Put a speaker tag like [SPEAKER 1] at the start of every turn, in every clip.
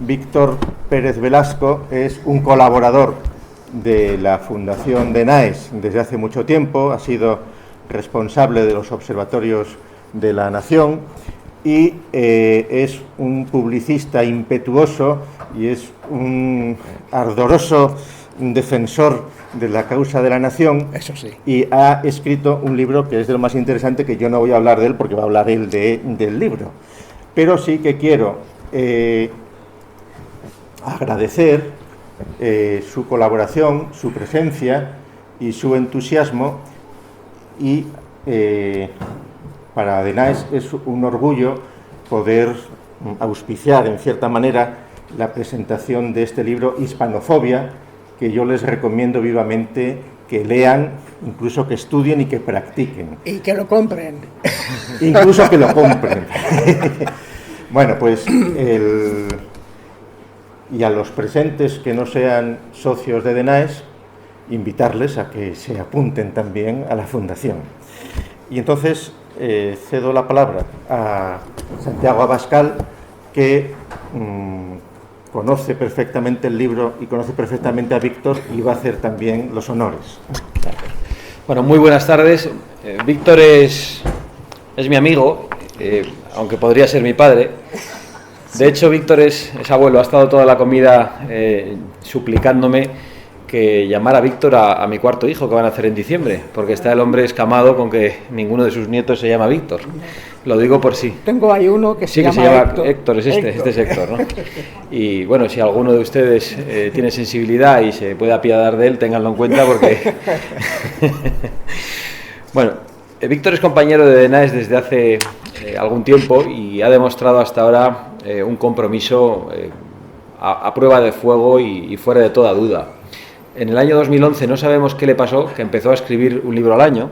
[SPEAKER 1] Víctor Pérez Velasco es un colaborador de la Fundación DENAES desde hace mucho tiempo, ha sido responsable de los observatorios de la Nación y es un publicista impetuoso y es un ardoroso defensor de la causa de la Nación.
[SPEAKER 2] Eso sí.
[SPEAKER 1] Y ha escrito un libro que es de lo más interesante, que yo no voy a hablar de él porque va a hablar él del libro. Pero sí que quiero agradecer su colaboración, su presencia y su entusiasmo, y para DENAES es un orgullo poder auspiciar en cierta manera la presentación de este libro Hispanofobia, que yo les recomiendo vivamente que lean, incluso que estudien y que practiquen.
[SPEAKER 2] Y que lo compren.
[SPEAKER 1] Incluso que lo compren. Bueno, pues y a los presentes que no sean socios de DENAES, invitarles a que se apunten también a la Fundación. Y entonces cedo la palabra a Santiago Abascal, que conoce perfectamente el libro y conoce perfectamente a Víctor y va a hacer también los honores.
[SPEAKER 3] Bueno, muy buenas tardes. Víctor es mi amigo, aunque podría ser mi padre. De hecho, Víctor es abuelo, ha estado toda la comida suplicándome que llamara a Víctor a mi cuarto hijo, que van a hacer en diciembre, porque está el hombre escamado con que ninguno de sus nietos se llama Víctor. Lo digo por sí.
[SPEAKER 2] Tengo ahí uno que se llama
[SPEAKER 3] Héctor, este es Héctor, ¿no? Y bueno, si alguno de ustedes tiene sensibilidad y se puede apiadar de él, ténganlo en cuenta porque... Bueno, Víctor es compañero de DENAES desde hace algún tiempo y ha demostrado hasta ahora un compromiso a prueba de fuego y fuera de toda duda. En el año 2011 no sabemos qué le pasó, que empezó a escribir un libro al año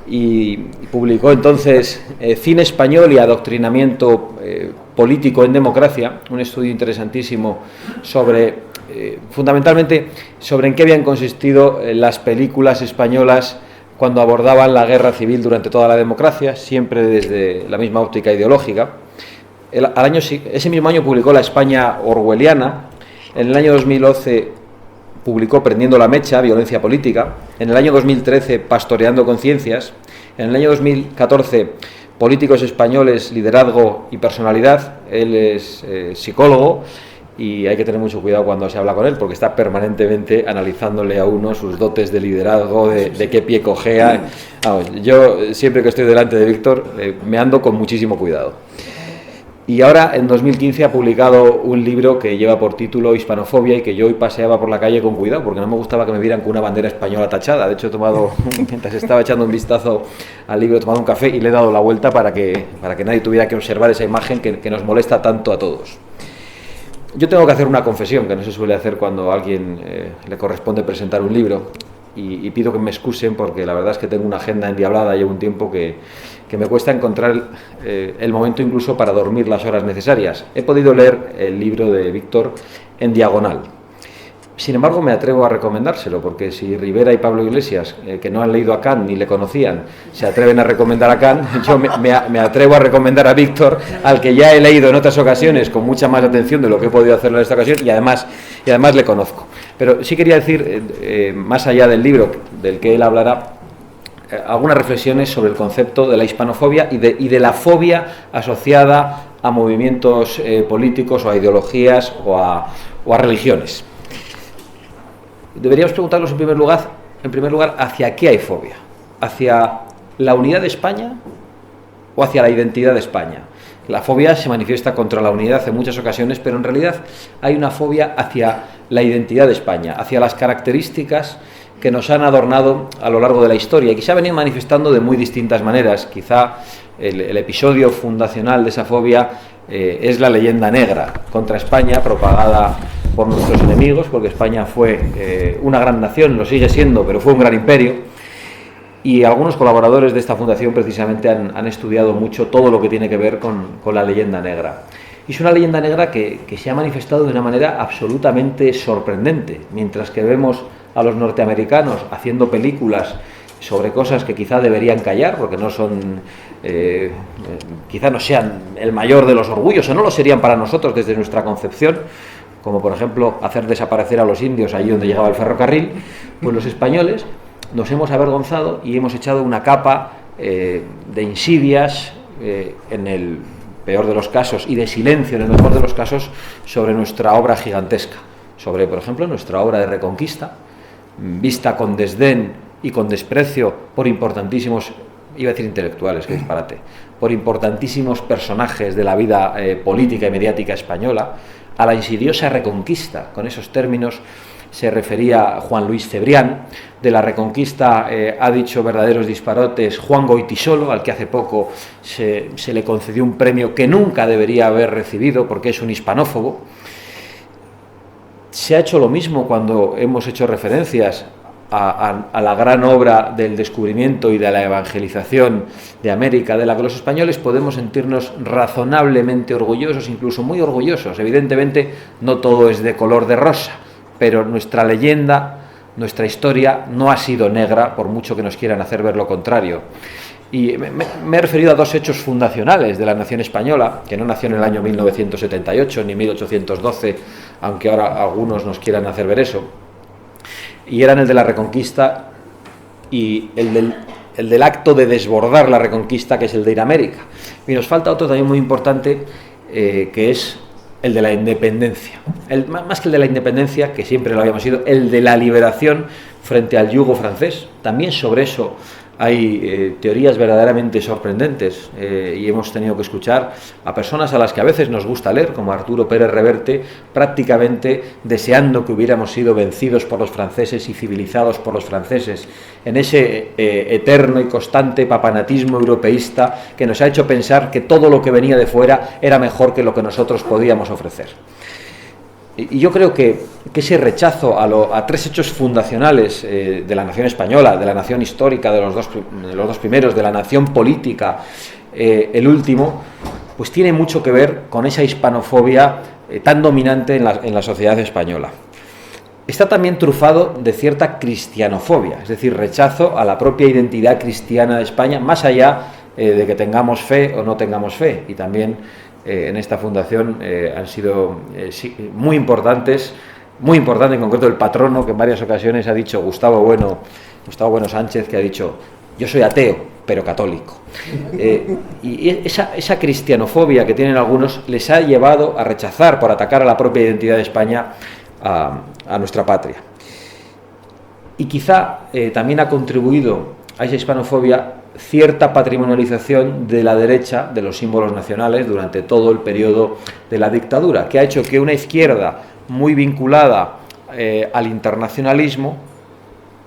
[SPEAKER 3] y publicó entonces Cine español y adoctrinamiento político en democracia, un estudio interesantísimo sobre, fundamentalmente, sobre en qué habían consistido las películas españolas cuando abordaban la guerra civil durante toda la democracia, siempre desde la misma óptica ideológica. Ese mismo año publicó La España orwelliana. En el año 2011 publicó Prendiendo la mecha, violencia política. En el año 2013, Pastoreando conciencias. En el año 2014, Políticos españoles, liderazgo y personalidad. Él es psicólogo y hay que tener mucho cuidado cuando se habla con él, porque está permanentemente analizándole a uno sus dotes de liderazgo, de qué pie cojea. Vamos, yo siempre que estoy delante de Víctor me ando con muchísimo cuidado. Y ahora, en 2015, ha publicado un libro que lleva por título Hispanofobia y que yo hoy paseaba por la calle con cuidado, porque no me gustaba que me vieran con una bandera española tachada. De hecho, he tomado, mientras estaba echando un vistazo al libro, he tomado un café y le he dado la vuelta para que nadie tuviera que observar esa imagen que nos molesta tanto a todos. Yo tengo que hacer una confesión que no se suele hacer cuando a alguien le corresponde presentar un libro, y pido que me excusen porque la verdad es que tengo una agenda endiablada, llevo un tiempo que me cuesta encontrar el momento incluso para dormir las horas necesarias. He podido leer el libro de Víctor en diagonal. Sin embargo, me atrevo a recomendárselo, porque si Rivera y Pablo Iglesias, que no han leído a Kant ni le conocían, se atreven a recomendar a Kant, yo me atrevo a recomendar a Víctor, al que ya he leído en otras ocasiones con mucha más atención de lo que he podido hacerlo en esta ocasión, y además le conozco. Pero sí quería decir, más allá del libro del que él hablará, algunas reflexiones sobre el concepto de la hispanofobia y de la fobia asociada a movimientos políticos o a ideologías o a religiones. Deberíamos preguntarnos en primer lugar, ¿hacia qué hay fobia? ¿Hacia la unidad de España o hacia la identidad de España? La fobia se manifiesta contra la unidad en muchas ocasiones, pero en realidad hay una fobia hacia la identidad de España, hacia las características que nos han adornado a lo largo de la historia y que se ha venido manifestando de muy distintas maneras. Quizá el episodio fundacional de esa fobia es la leyenda negra contra España, propagada por nuestros enemigos, porque España fue una gran nación, lo sigue siendo, pero fue un gran imperio, y algunos colaboradores de esta fundación precisamente han estudiado mucho todo lo que tiene que ver con la leyenda negra. Y es una leyenda negra que se ha manifestado de una manera absolutamente sorprendente, mientras que vemos a los norteamericanos haciendo películas sobre cosas que quizá deberían callar porque no son, quizá no sean el mayor de los orgullos, o no lo serían para nosotros desde nuestra concepción, como por ejemplo hacer desaparecer a los indios allí donde llegaba el ferrocarril. Pues los españoles nos hemos avergonzado y hemos echado una capa de insidias, en el peor de los casos, y de silencio en el mejor de los casos, sobre nuestra obra gigantesca, sobre, por ejemplo, nuestra obra de Reconquista, vista con desdén y con desprecio por importantísimos, iba a decir intelectuales, que disparate, por importantísimos personajes de la vida política y mediática española, a la insidiosa Reconquista. Con esos términos se refería Juan Luis Cebrián. De la Reconquista ha dicho verdaderos disparates Juan Goytisolo, al que hace poco se le concedió un premio que nunca debería haber recibido porque es un hispanófobo. Se ha hecho lo mismo cuando hemos hecho referencias a la gran obra del descubrimiento y de la evangelización de América, de la que los españoles podemos sentirnos razonablemente orgullosos, incluso muy orgullosos. Evidentemente no todo es de color de rosa, pero nuestra leyenda, nuestra historia no ha sido negra, por mucho que nos quieran hacer ver lo contrario. Y me he referido a dos hechos fundacionales de la nación española, que no nació en el año 1978 ni 1812, aunque ahora algunos nos quieran hacer ver eso, y eran el de la Reconquista y el del acto de desbordar la Reconquista, que es el de ir a América. Y nos falta otro también muy importante, que es el de la independencia. Más que el de la independencia, que siempre lo habíamos sido, el de la liberación frente al yugo francés. También sobre eso hay teorías verdaderamente sorprendentes, y hemos tenido que escuchar a personas a las que a veces nos gusta leer, como Arturo Pérez Reverte, prácticamente deseando que hubiéramos sido vencidos por los franceses y civilizados por los franceses, en ese eterno y constante papanatismo europeísta que nos ha hecho pensar que todo lo que venía de fuera era mejor que lo que nosotros podíamos ofrecer. Y yo creo que ese rechazo a tres hechos fundacionales de la nación española, de la nación histórica, de los dos primeros, de la nación política, el último, pues tiene mucho que ver con esa hispanofobia tan dominante en la sociedad española. Está también trufado de cierta cristianofobia, es decir, rechazo a la propia identidad cristiana de España, más allá de que tengamos fe o no tengamos fe. Y también en esta fundación han sido muy importantes, muy importante en concreto el patrono, que en varias ocasiones ha dicho, Gustavo Bueno Sánchez, que ha dicho: yo soy ateo, pero católico. Y esa cristianofobia que tienen algunos les ha llevado a rechazar, por atacar a la propia identidad de España, a nuestra patria. Y quizá también ha contribuido a esa hispanofobia cierta patrimonialización de la derecha de los símbolos nacionales durante todo el periodo de la dictadura, que ha hecho que una izquierda muy vinculada al internacionalismo,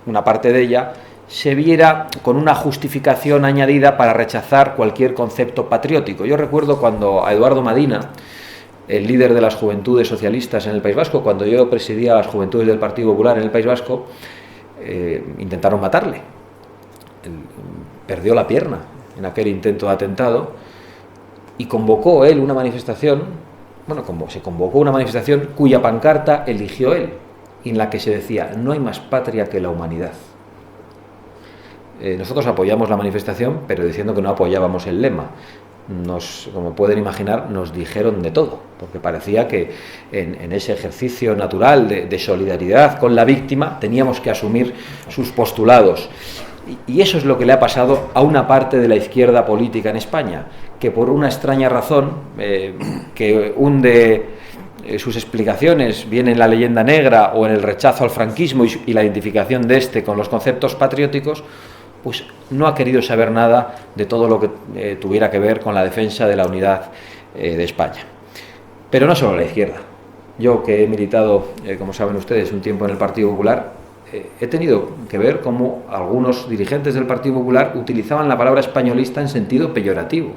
[SPEAKER 3] una parte de ella, se viera con una justificación añadida para rechazar cualquier concepto patriótico. Yo recuerdo cuando a Eduardo Madina, el líder de las juventudes socialistas en el País Vasco, cuando yo presidía las juventudes del Partido Popular en el País Vasco, intentaron matarle. Perdió la pierna en aquel intento de atentado y convocó él una manifestación, se convocó una manifestación cuya pancarta eligió él, en la que se decía: no hay más patria que la humanidad. Nosotros apoyamos la manifestación, pero diciendo que no apoyábamos el lema. Como pueden imaginar, nos dijeron de todo, porque parecía que en ese ejercicio natural de solidaridad con la víctima teníamos que asumir sus postulados. Y eso es lo que le ha pasado a una parte de la izquierda política en España, que por una extraña razón que hunde sus explicaciones bien en la leyenda negra o en el rechazo al franquismo y la identificación de este con los conceptos patrióticos, pues no ha querido saber nada de todo lo que tuviera que ver con la defensa de la unidad de España. Pero no solo la izquierda. Yo, que he militado, como saben ustedes, un tiempo en el Partido Popular, he tenido que ver cómo algunos dirigentes del Partido Popular utilizaban la palabra españolista en sentido peyorativo.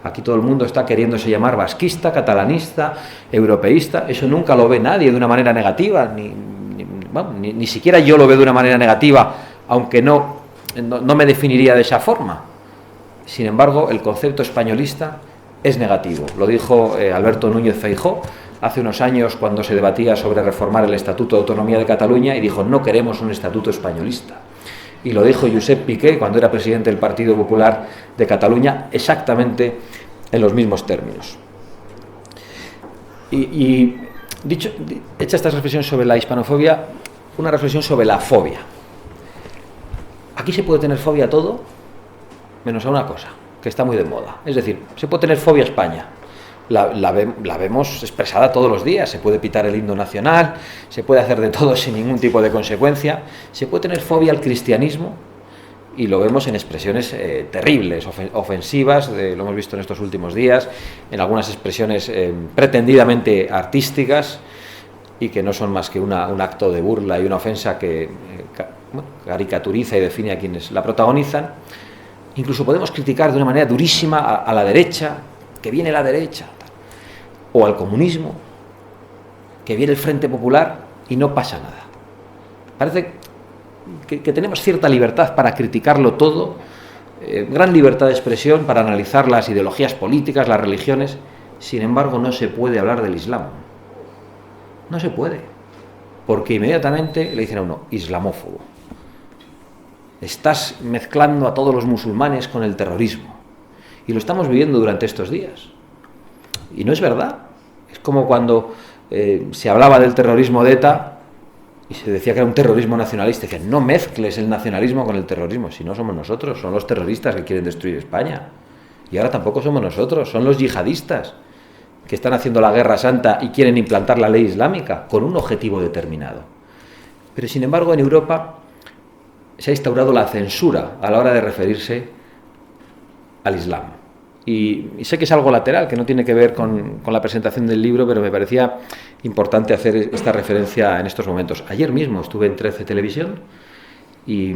[SPEAKER 3] Aquí todo el mundo está queriéndose llamar vasquista, catalanista, europeísta. Eso nunca lo ve nadie de una manera negativa, ni siquiera yo lo veo de una manera negativa, aunque no me definiría de esa forma. Sin embargo, el concepto españolista es negativo. Lo dijo Alberto Núñez Feijóo hace unos años cuando se debatía sobre reformar el Estatuto de Autonomía de Cataluña, y dijo: no queremos un estatuto españolista. y lo dijo Josep Piqué cuando era presidente del Partido Popular de Cataluña, exactamente en los mismos términos. Y hecha esta reflexión sobre la hispanofobia, una reflexión sobre la fobia. Aquí se puede tener fobia a todo, menos a una cosa, que está muy de moda. Es decir, se puede tener fobia a España. La vemos expresada todos los días. Se puede pitar el himno nacional, se puede hacer de todo sin ningún tipo de consecuencia. Se puede tener fobia al cristianismo y lo vemos en expresiones terribles, ofensivas, lo hemos visto en estos últimos días, en algunas expresiones pretendidamente artísticas y que no son más que un acto de burla y una ofensa que caricaturiza y define a quienes la protagonizan. Incluso podemos criticar de una manera durísima a la derecha, que viene la derecha, o al comunismo, que viene el Frente Popular y no pasa nada. Parece que tenemos cierta libertad para criticarlo todo, gran libertad de expresión para analizar las ideologías políticas, las religiones. Sin embargo, no se puede hablar del Islam. No se puede, porque inmediatamente le dicen a uno, islamófobo. Estás mezclando a todos los musulmanes con el terrorismo. Y lo estamos viviendo durante estos días. Y no es verdad. Es como cuando se hablaba del terrorismo de ETA y se decía que era un terrorismo nacionalista. Decían, no mezcles el nacionalismo con el terrorismo. Si no somos nosotros, son los terroristas que quieren destruir España. Y ahora tampoco somos nosotros, son los yihadistas que están haciendo la guerra santa y quieren implantar la ley islámica con un objetivo determinado. Pero sin embargo en Europa se ha instaurado la censura a la hora de referirse al Islam. Y sé que es algo lateral, que no tiene que ver con la presentación del libro, pero me parecía importante hacer esta referencia en estos momentos. Ayer mismo estuve en 13 Televisión y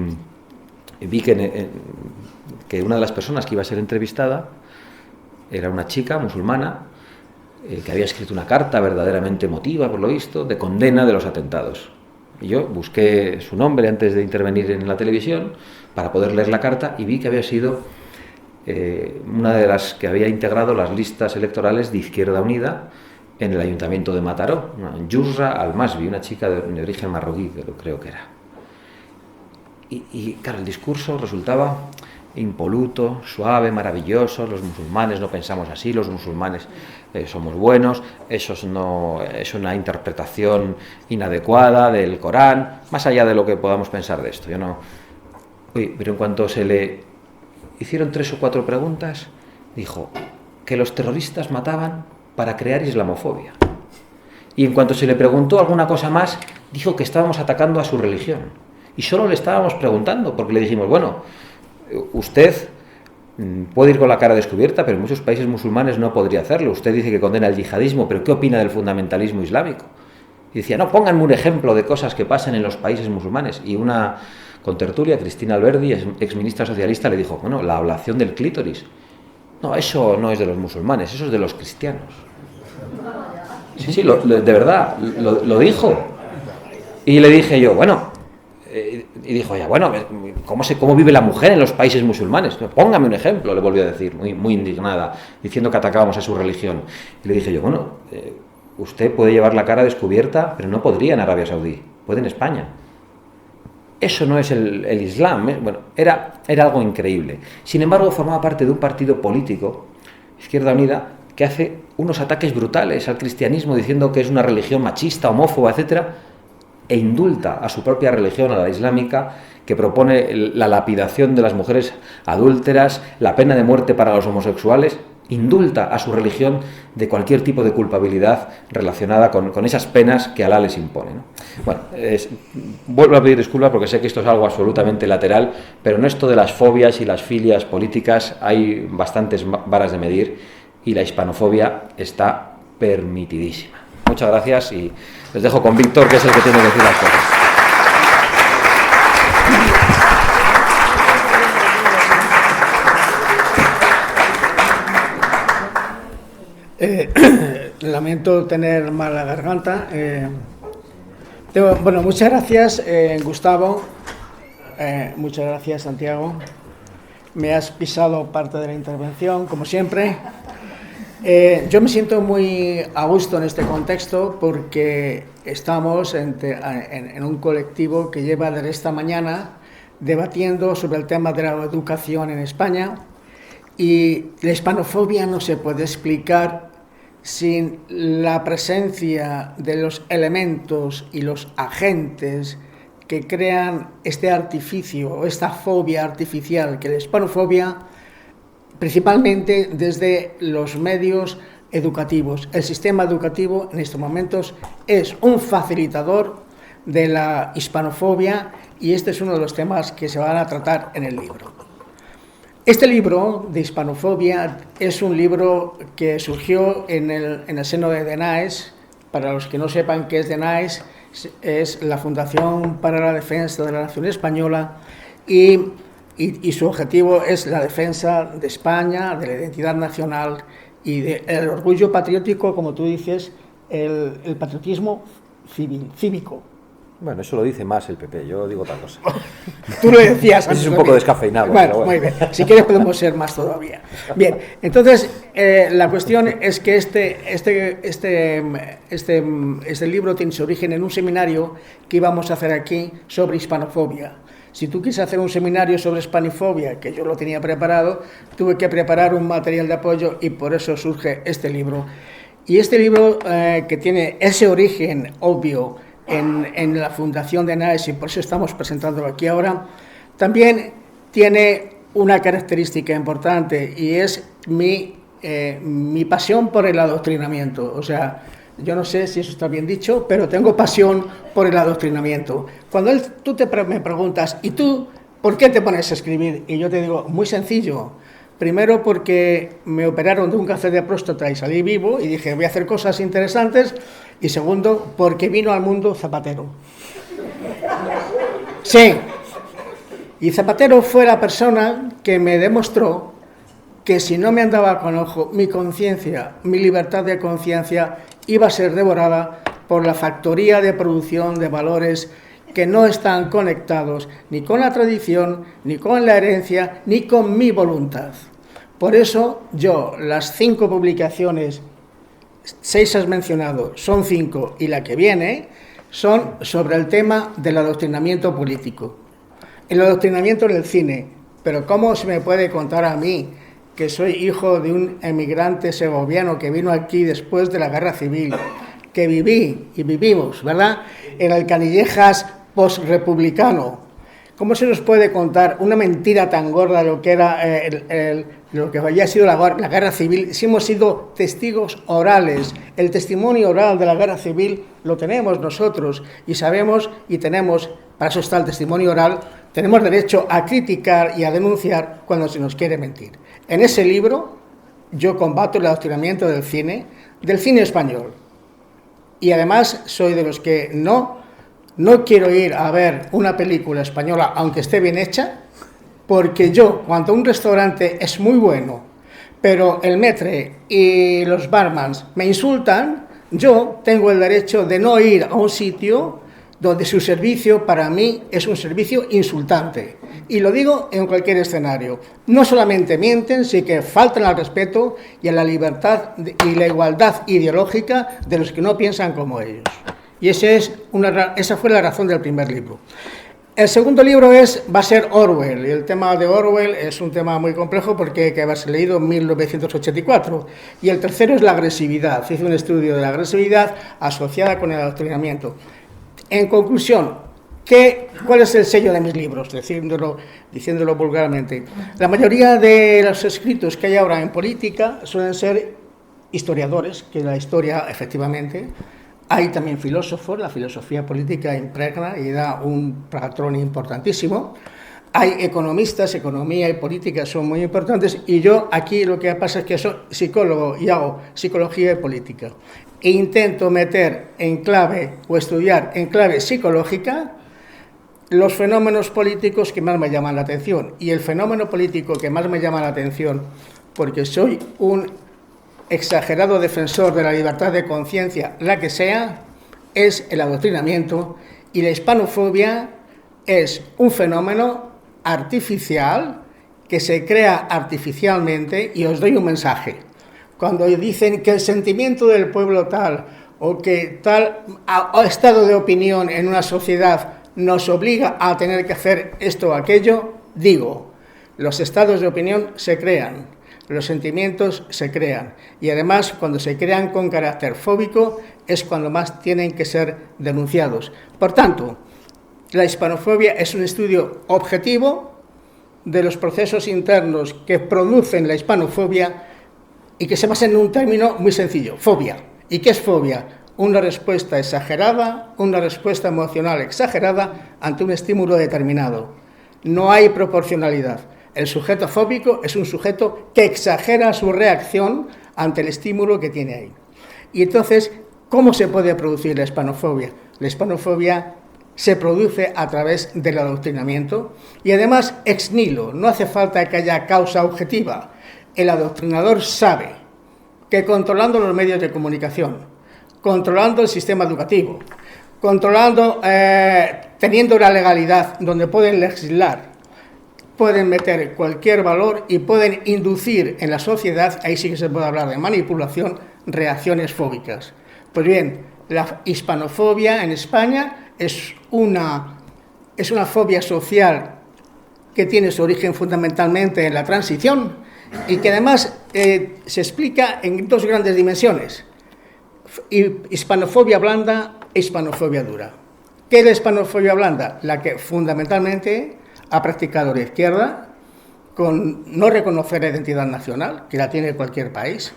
[SPEAKER 3] vi que una de las personas que iba a ser entrevistada era una chica musulmana que había escrito una carta verdaderamente emotiva, por lo visto, de condena de los atentados. Y yo busqué su nombre antes de intervenir en la televisión para poder leer la carta y vi que había sido una de las que había integrado las listas electorales de Izquierda Unida en el ayuntamiento de Mataró, Yusra Al-Masbi, una chica de origen marroquí, creo que era. Y claro, el discurso resultaba impoluto, suave, maravilloso. Los musulmanes no pensamos así, los musulmanes somos buenos, eso es una interpretación inadecuada del Corán, más allá de lo que podamos pensar de esto. Pero en cuanto se le hicieron 3 o 4 preguntas, dijo que los terroristas mataban para crear islamofobia. Y en cuanto se le preguntó alguna cosa más, dijo que estábamos atacando a su religión. Y solo le estábamos preguntando, porque le dijimos, bueno, usted puede ir con la cara descubierta, pero en muchos países musulmanes no podría hacerlo. Usted dice que condena el yihadismo, pero ¿qué opina del fundamentalismo islámico? Y decía, no, pónganme un ejemplo de cosas que pasan en los países musulmanes. Y una contertulia, Cristina Alberdi, exministra socialista, le dijo, bueno, la ablación del clítoris. No, eso no es de los musulmanes, eso es de los cristianos. Sí, de verdad, lo dijo. Y le dije yo, bueno... Y dijo ella, bueno, ¿cómo vive la mujer en los países musulmanes? Póngame un ejemplo, le volvió a decir, muy indignada, diciendo que atacábamos a su religión. Y le dije yo, bueno, usted puede llevar la cara descubierta, pero no podría en Arabia Saudí, puede en España. Eso no es el Islam, ¿eh? Bueno, era algo increíble. Sin embargo, formaba parte de un partido político, Izquierda Unida, que hace unos ataques brutales al cristianismo, diciendo que es una religión machista, homófoba, etcétera, e indulta a su propia religión, a la islámica, que propone la lapidación de las mujeres adúlteras, la pena de muerte para los homosexuales, indulta a su religión de cualquier tipo de culpabilidad relacionada con esas penas que Alá les impone, ¿no? Bueno, vuelvo a pedir disculpas porque sé que esto es algo absolutamente lateral, pero en esto de las fobias y las filias políticas hay bastantes varas de medir y la hispanofobia está permitidísima. Muchas gracias y les dejo con Víctor, que es el que tiene que decir las cosas.
[SPEAKER 2] Lamento tener mala garganta. Bueno, muchas gracias, Gustavo. Muchas gracias, Santiago. Me has pisado parte de la intervención, como siempre. Yo me siento muy a gusto en este contexto porque estamos en un colectivo que lleva desde esta mañana debatiendo sobre el tema de la educación en España, y la hispanofobia no se puede explicar sin la presencia de los elementos y los agentes que crean este artificio, esta fobia artificial que es la hispanofobia, principalmente desde los medios educativos. El sistema educativo en estos momentos es un facilitador de la hispanofobia, y este es uno de los temas que se van a tratar en el libro. Este libro de hispanofobia es un libro que surgió en el seno de DENAES. Para los que no sepan qué es DENAES, es la Fundación para la Defensa de la Nación Española, y su objetivo es la defensa de España, de la identidad nacional y del orgullo patriótico, como tú dices, el patriotismo cívico.
[SPEAKER 4] Bueno, eso lo dice más el PP, yo digo otra cosa.
[SPEAKER 2] Tú lo decías antes.
[SPEAKER 4] Es un poco descafeinado.
[SPEAKER 2] Bueno,
[SPEAKER 4] pero
[SPEAKER 2] muy bien. Si quieres podemos ser más todavía. Bien, entonces la cuestión es que este libro tiene su origen en un seminario que íbamos a hacer aquí sobre hispanofobia. Si tú quieres hacer un seminario sobre hispanofobia, que yo lo tenía preparado, tuve que preparar un material de apoyo, y por eso surge este libro. Y este libro, que tiene ese origen obvio en la Fundación DENAES, y por eso estamos presentándolo aquí ahora, también tiene una característica importante, y es mi pasión por el adoctrinamiento. O sea, yo no sé si eso está bien dicho, pero tengo pasión por el adoctrinamiento. Cuando tú me preguntas, ¿y tú por qué te pones a escribir? Y yo te digo, muy sencillo. Primero, porque me operaron de un cáncer de próstata y salí vivo, y dije, voy a hacer cosas interesantes. Y segundo, porque vino al mundo Zapatero. Sí. Y Zapatero fue la persona que me demostró que si no me andaba con ojo, mi conciencia, mi libertad de conciencia iba a ser devorada por la factoría de producción de valores que no están conectados ni con la tradición, ni con la herencia, ni con mi voluntad. Por eso yo, las 5 publicaciones, 6 has mencionado, son 5, y la que viene son sobre el tema del adoctrinamiento político. El adoctrinamiento en el cine. Pero ¿cómo se me puede contar a mí, que soy hijo de un emigrante segoviano que vino aquí después de la Guerra Civil, que viví y vivimos, ¿verdad?, en el Canillejas postrepublicano? ¿Cómo se nos puede contar una mentira tan gorda de lo que era lo que había sido la Guerra Civil, si hemos sido testigos orales? El testimonio oral de la Guerra Civil lo tenemos nosotros, y sabemos y tenemos, para eso está el testimonio oral, tenemos derecho a criticar y a denunciar cuando se nos quiere mentir. En ese libro yo combato el adoctrinamiento del cine español, y además soy de los que no quiero ir a ver una película española, aunque esté bien hecha, porque yo, cuando un restaurante es muy bueno, pero el maître y los barmans me insultan, yo tengo el derecho de no ir a un sitio donde su servicio para mí es un servicio insultante. Y lo digo en cualquier escenario. No solamente mienten, sino que faltan al respeto y a la libertad y la igualdad ideológica de los que no piensan como ellos. Y esa fue la razón del primer libro. El segundo libro va a ser Orwell, y el tema de Orwell es un tema muy complejo porque hay que haberse leído en 1984. Y el tercero es la agresividad. Hice un estudio de la agresividad asociada con el adoctrinamiento. En conclusión, ¿cuál es el sello de mis libros? Diciéndolo vulgarmente. La mayoría de los escritos que hay ahora en política suelen ser historiadores, que la historia, efectivamente. Hay también filósofos, la filosofía política impregna y da un patrón importantísimo. Hay economistas, economía y política son muy importantes, y yo aquí lo que pasa es que soy psicólogo y hago psicología y política. E intento meter en clave o estudiar en clave psicológica los fenómenos políticos que más me llaman la atención. Y el fenómeno político que más me llama la atención, porque soy un exagerado defensor de la libertad de conciencia, la que sea, es el adoctrinamiento, y la hispanofobia es un fenómeno artificial que se crea artificialmente. Y os doy un mensaje. Cuando dicen que el sentimiento del pueblo tal, o que tal estado de opinión en una sociedad nos obliga a tener que hacer esto o aquello, digo, los estados de opinión se crean, los sentimientos se crean, y además cuando se crean con carácter fóbico es cuando más tienen que ser denunciados. Por tanto, la hispanofobia es un estudio objetivo de los procesos internos que producen la hispanofobia y que se basa en un término muy sencillo, fobia. ¿Y qué es fobia? Una respuesta exagerada, una respuesta emocional exagerada ante un estímulo determinado. No hay proporcionalidad. El sujeto fóbico es un sujeto que exagera su reacción ante el estímulo que tiene ahí. Y entonces, ¿cómo se puede producir la hispanofobia? La hispanofobia se produce a través del adoctrinamiento y además ex nihilo, no hace falta que haya causa objetiva. El adoctrinador sabe que controlando los medios de comunicación, controlando el sistema educativo, controlando, teniendo una legalidad donde pueden legislar, pueden meter cualquier valor y pueden inducir en la sociedad, ahí sí que se puede hablar de manipulación, reacciones fóbicas. Pues bien, la hispanofobia en España es una fobia social que tiene su origen fundamentalmente en la transición y que además se explica en dos grandes dimensiones: hispanofobia blanda e hispanofobia dura. ¿Qué es la hispanofobia blanda? La que fundamentalmente ha practicado la izquierda con no reconocer la identidad nacional, que la tiene cualquier país,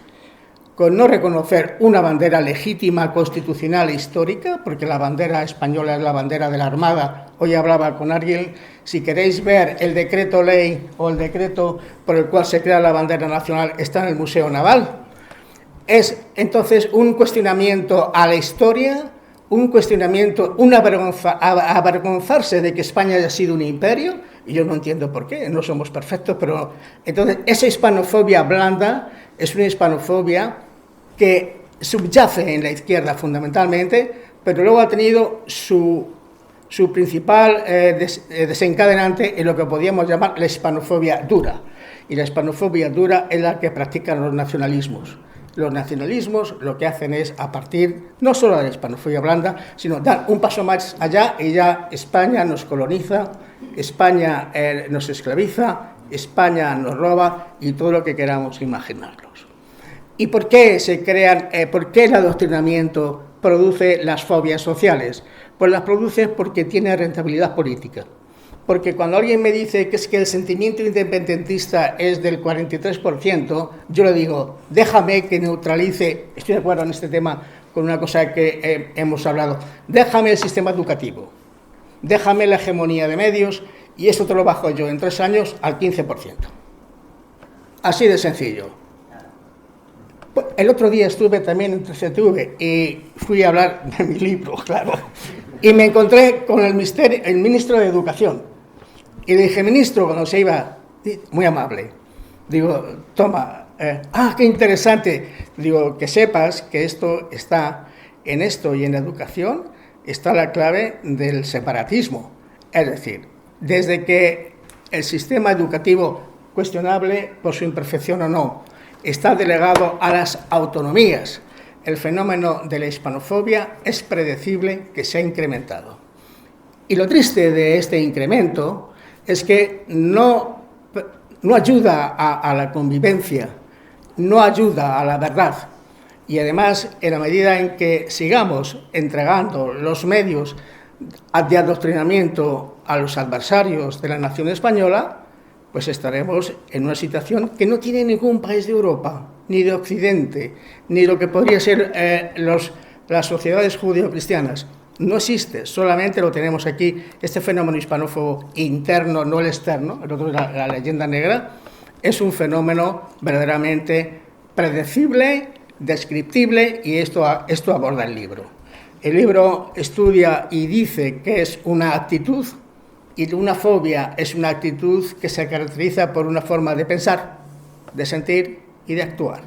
[SPEAKER 2] con no reconocer una bandera legítima, constitucional e histórica, porque la bandera española es la bandera de la Armada. Hoy hablaba con alguien, si queréis ver el decreto ley o el decreto por el cual se crea la bandera nacional, está en el Museo Naval. Es entonces un cuestionamiento a la historia, un cuestionamiento, una vergüenza, avergonzarse de que España haya sido un imperio, y yo no entiendo por qué, no somos perfectos, pero entonces esa hispanofobia blanda es una hispanofobia que subyace en la izquierda fundamentalmente, pero luego ha tenido su principal desencadenante en lo que podríamos llamar la hispanofobia dura, y la hispanofobia dura es la que practican los nacionalismos. Los nacionalismos lo que hacen es, a partir no solo de la hispanofobia blanda, sino dar un paso más allá y ya España nos coloniza, España nos esclaviza, España nos roba y todo lo que queramos imaginarnos. ¿Y por qué se crean, por qué el adoctrinamiento produce las fobias sociales? Pues las produce porque tiene rentabilidad política. Porque cuando alguien me dice que es que el sentimiento independentista es del 43%, yo le digo, déjame que neutralice, estoy de acuerdo en este tema con una cosa que hemos hablado, déjame el sistema educativo, déjame la hegemonía de medios y eso te lo bajo yo en 3 años al 15%. Así de sencillo. El otro día estuve también en CCTV y fui a hablar de mi libro, claro, y me encontré con el ministro de Educación. Y le dije, ministro, cuando se iba, muy amable, digo, toma, qué interesante, digo, que sepas que esto está, en esto y en la educación, está la clave del separatismo. Es decir, desde que el sistema educativo, cuestionable por su imperfección o no, está delegado a las autonomías, el fenómeno de la hispanofobia es predecible que se ha incrementado. Y lo triste de este incremento es que no ayuda a la convivencia, no ayuda a la verdad. Y además, en la medida en que sigamos entregando los medios de adoctrinamiento a los adversarios de la nación española, pues estaremos en una situación que no tiene ningún país de Europa, ni de Occidente, ni lo que podría ser las sociedades judío-cristianas. No existe, solamente lo tenemos aquí, este fenómeno hispanófobo interno, no el externo, el otro es la leyenda negra, es un fenómeno verdaderamente predecible, descriptible, y esto aborda el libro. El libro estudia y dice que es una actitud, y una fobia es una actitud que se caracteriza por una forma de pensar, de sentir y de actuar.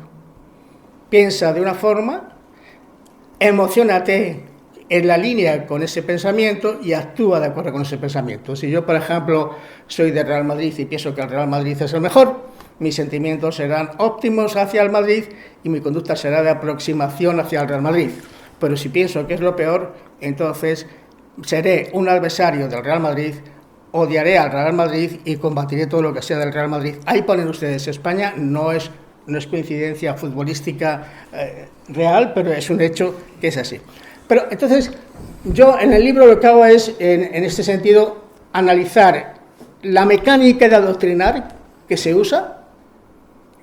[SPEAKER 2] Piensa de una forma, emociónate en la línea con ese pensamiento y actúa de acuerdo con ese pensamiento. Si yo, por ejemplo, soy de Real Madrid y pienso que el Real Madrid es el mejor, mis sentimientos serán óptimos hacia el Madrid y mi conducta será de aproximación hacia el Real Madrid. Pero si pienso que es lo peor, entonces seré un adversario del Real Madrid, odiaré al Real Madrid y combatiré todo lo que sea del Real Madrid. Ahí ponen ustedes, España no es coincidencia futbolística real, pero es un hecho que es así. Pero entonces, yo en el libro lo que hago es, en este sentido, analizar la mecánica de adoctrinar que se usa,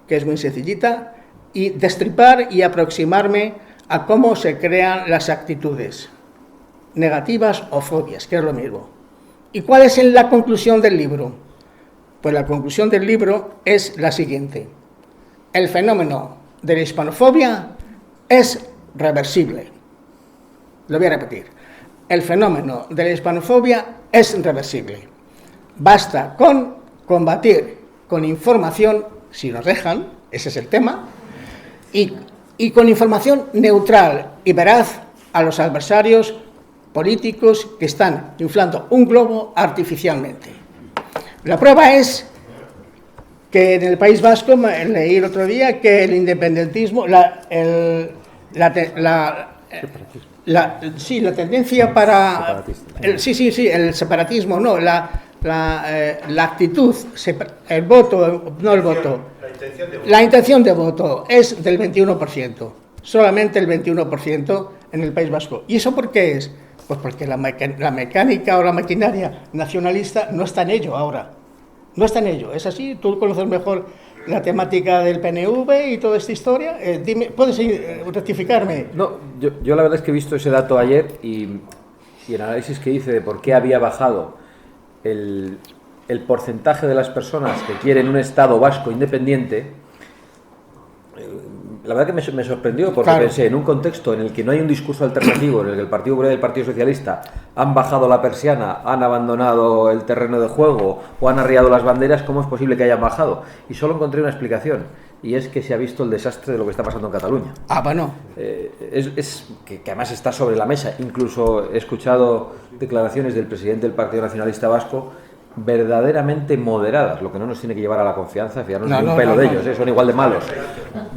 [SPEAKER 2] que es muy sencillita, y destripar y aproximarme a cómo se crean las actitudes negativas o fobias, que es lo mismo. ¿Y cuál es la conclusión del libro? Pues la conclusión del libro es la siguiente: el fenómeno de la hispanofobia es reversible. Lo voy a repetir. El fenómeno de la hispanofobia es reversible. Basta con combatir con información, si nos dejan, ese es el tema, y con información neutral y veraz a los adversarios políticos que están inflando un globo artificialmente. La prueba es que en el País Vasco, leí el otro día que el independentismo, la tendencia para... el separatismo, no, la actitud, el voto, no el voto, la intención de voto es del 21%, solamente el 21% en el País Vasco. ¿Y eso por qué es? Pues porque la mecánica o la maquinaria nacionalista no está en ello ahora. No está en ello, es así. Tú conoces mejor la temática del PNV y toda esta historia. Dime, ¿puedes rectificarme?
[SPEAKER 4] No, yo la verdad es que he visto ese dato ayer y el análisis que hice de por qué había bajado el porcentaje de las personas que quieren un Estado vasco independiente. La verdad que me sorprendió porque
[SPEAKER 2] claro,
[SPEAKER 4] pensé, en un contexto en el que no hay un discurso alternativo, en el que el Partido Popular y el Partido Socialista han bajado la persiana, han abandonado el terreno de juego o han arriado las banderas, ¿cómo es posible que hayan bajado? Y solo encontré una explicación, y es que se ha visto el desastre de lo que está pasando en Cataluña.
[SPEAKER 2] Ah, bueno.
[SPEAKER 4] Que además está sobre la mesa. Incluso he escuchado declaraciones del presidente del Partido Nacionalista Vasco verdaderamente moderadas, lo que no nos tiene que llevar a la confianza, fiarnos ni un pelo de ellos, son igual de malos.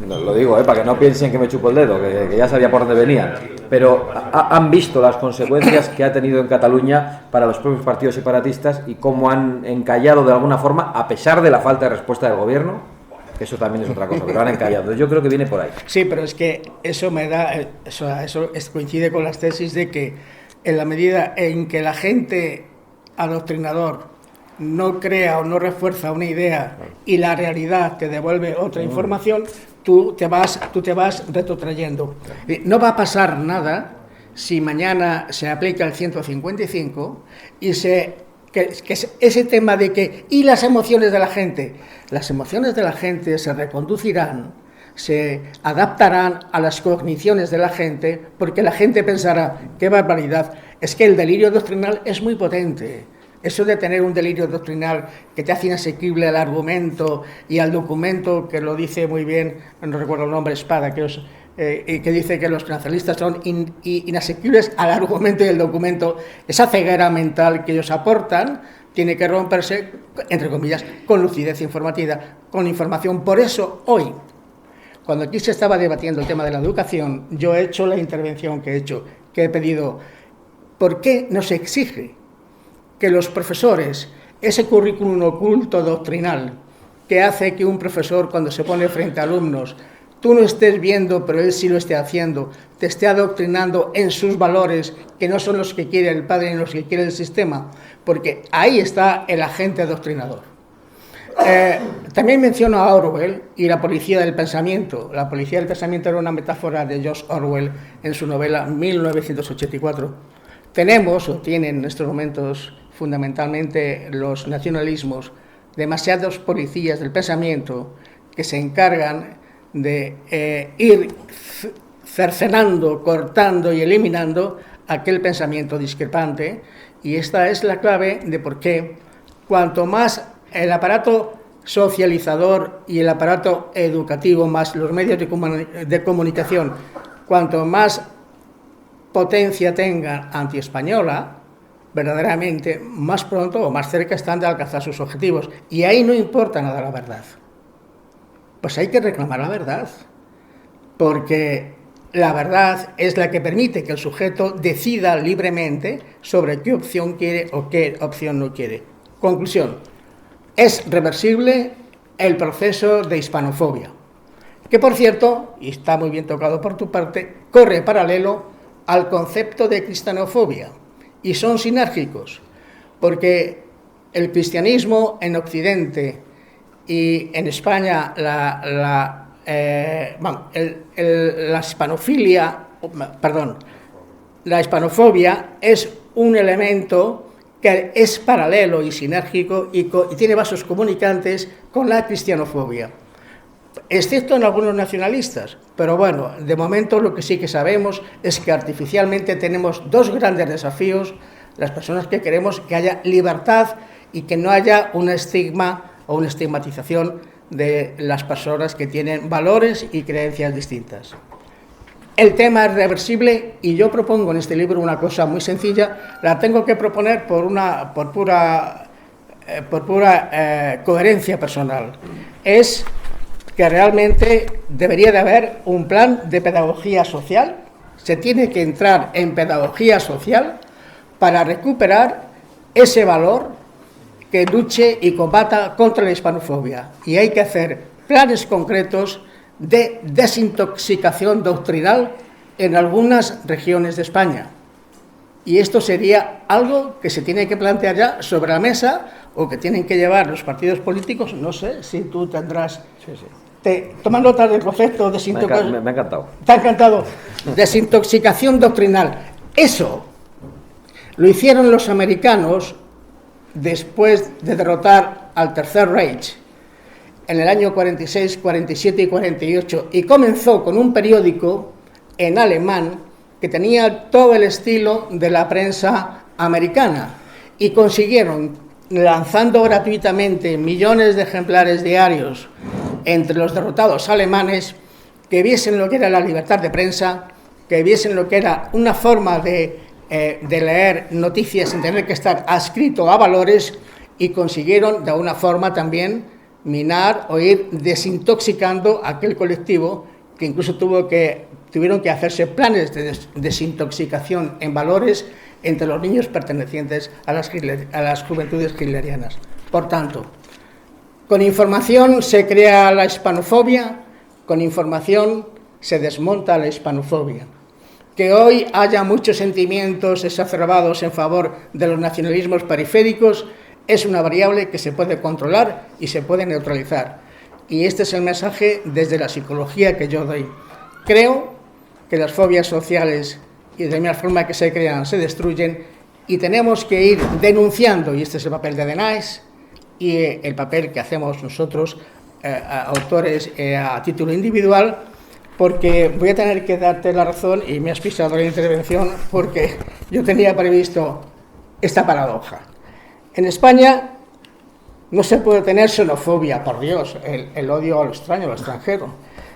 [SPEAKER 4] Lo digo, para que no piensen que me chupo el dedo, que ya sabía por dónde venían. Pero han visto las consecuencias que ha tenido en Cataluña para los propios partidos separatistas y cómo han encallado de alguna forma, a pesar de la falta de respuesta del gobierno, que eso también es otra cosa, pero han encallado. Yo creo que viene por ahí.
[SPEAKER 2] Sí, pero es que eso me da, eso coincide con las tesis de que en la medida en que la gente adoctrinador no crea o no refuerza una idea y la realidad te devuelve otra información, tú te vas retrotrayendo. No va a pasar nada si mañana se aplica el 155 y que ese tema de que y las emociones de la gente se reconducirán, se adaptarán a las cogniciones de la gente, porque la gente pensará, qué barbaridad, es que el delirio doctrinal es muy potente. Eso de tener un delirio doctrinal que te hace inasequible al argumento y al documento, que lo dice muy bien, no recuerdo el nombre, Espada, que dice que los nacionalistas son inasequibles al argumento y al documento, esa ceguera mental que ellos aportan tiene que romperse, entre comillas, con lucidez informativa, con información. Por eso, hoy, cuando aquí se estaba debatiendo el tema de la educación, yo he hecho la intervención que he hecho, que he pedido, ¿por qué no se exige que los profesores, ese currículum oculto doctrinal que hace que un profesor, cuando se pone frente a alumnos, tú no estés viendo, pero él sí lo esté haciendo, te esté adoctrinando en sus valores, que no son los que quiere el padre ni los que quiere el sistema? Porque ahí está el agente adoctrinador. También menciono a Orwell y la policía del pensamiento. La policía del pensamiento era una metáfora de George Orwell en su novela 1984. Tenemos, o tienen en estos momentos, fundamentalmente los nacionalismos, demasiados policías del pensamiento que se encargan de ir cercenando, cortando y eliminando aquel pensamiento discrepante, y esta es la clave de por qué cuanto más el aparato socializador y el aparato educativo, más los medios de comunicación, cuanto más potencia tengan antiespañola, verdaderamente más pronto o más cerca están de alcanzar sus objetivos. Y ahí no importa nada la verdad. Pues hay que reclamar la verdad, porque la verdad es la que permite que el sujeto decida libremente sobre qué opción quiere o qué opción no quiere. Conclusión, es reversible el proceso de hispanofobia, que por cierto, y está muy bien tocado por tu parte, corre paralelo al concepto de cristianofobia y son sinérgicos, porque el cristianismo en Occidente y en España la hispanofobia es un elemento que es paralelo y sinérgico y tiene vasos comunicantes con la cristianofobia, excepto en algunos nacionalistas. Pero bueno, de momento lo que sí que sabemos es que artificialmente tenemos dos grandes desafíos, las personas que queremos que haya libertad y que no haya un estigma o una estigmatización de las personas que tienen valores y creencias distintas. El tema es reversible y yo propongo en este libro una cosa muy sencilla, la tengo que proponer por pura coherencia personal. Es que realmente debería de haber un plan de pedagogía social, se tiene que entrar en pedagogía social para recuperar ese valor que luche y combata contra la hispanofobia. Y hay que hacer planes concretos de desintoxicación doctrinal en algunas regiones de España. Y esto sería algo que se tiene que plantear ya sobre la mesa o que tienen que llevar los partidos políticos. No sé si tú tendrás... Toma nota del concepto de desintoxicación.
[SPEAKER 4] Me ha encantado.
[SPEAKER 2] ¿Te ha encantado? Desintoxicación doctrinal. Eso lo hicieron los americanos después de derrotar al Tercer Reich en el año 46, 47 y 48, y comenzó con un periódico en alemán que tenía todo el estilo de la prensa americana, y consiguieron, lanzando gratuitamente millones de ejemplares diarios entre los derrotados alemanes, que viesen lo que era la libertad de prensa, que viesen lo que era una forma de leer noticias sin tener que estar adscrito a valores, y consiguieron de alguna forma también minar o ir desintoxicando a aquel colectivo que incluso tuvieron que hacerse planes de desintoxicación en valores entre los niños pertenecientes a las juventudes hitlerianas. Por tanto, con información se crea la hispanofobia, con información se desmonta la hispanofobia. Que hoy haya muchos sentimientos exacerbados en favor de los nacionalismos periféricos es una variable que se puede controlar y se puede neutralizar. Y este es el mensaje desde la psicología que yo doy. Creo que las fobias sociales, y de la misma forma que se crean, se destruyen, y tenemos que ir denunciando, y este es el papel de DENAES y el papel que hacemos nosotros, autores a título individual, porque voy a tener que darte la razón, y me has pisado la intervención, porque yo tenía previsto esta paradoja. En España no se puede tener xenofobia, por Dios, el odio a lo extraño, a lo extranjero.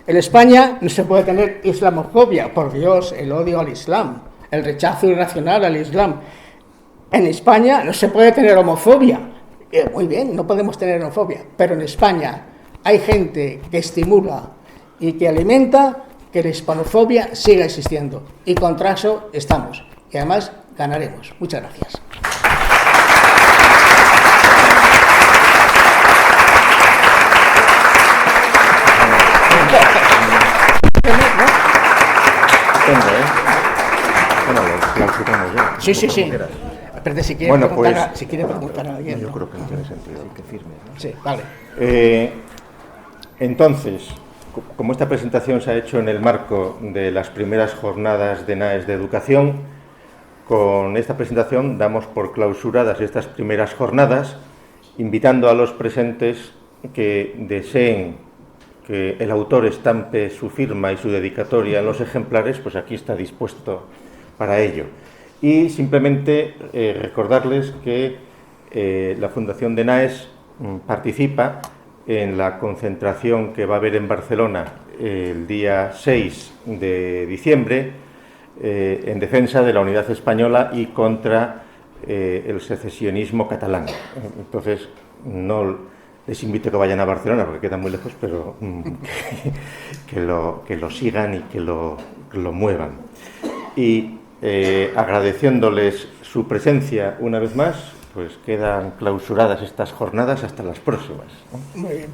[SPEAKER 2] En España no se puede tener islamofobia, por Dios, el odio al Islam, el rechazo irracional al Islam. En España no se puede tener homofobia. Muy bien, no podemos tener homofobia, pero en España hay gente que estimula y que alimenta que la hispanofobia siga existiendo. Y contra eso estamos. Y además ganaremos. Muchas gracias. Sí. Pero si quiere preguntar a alguien.
[SPEAKER 1] Yo creo que no tiene sentido.
[SPEAKER 2] Que firme, ¿no? Sí, vale.
[SPEAKER 1] Entonces, como esta presentación se ha hecho en el marco de las primeras jornadas de NAES de educación, con esta presentación damos por clausuradas estas primeras jornadas, invitando a los presentes que deseen que el autor estampe su firma y su dedicatoria en los ejemplares, pues aquí está dispuesto para ello. Y simplemente recordarles que la Fundación DENAES participa en la concentración que va a haber en Barcelona el día 6 de diciembre en defensa de la unidad española y contra el secesionismo catalán. Entonces, no les invito a que vayan a Barcelona porque queda muy lejos, pero que lo sigan y que lo lo muevan. Y agradeciéndoles su presencia una vez más, pues quedan clausuradas estas jornadas hasta las próximas, ¿no?
[SPEAKER 2] Muy bien.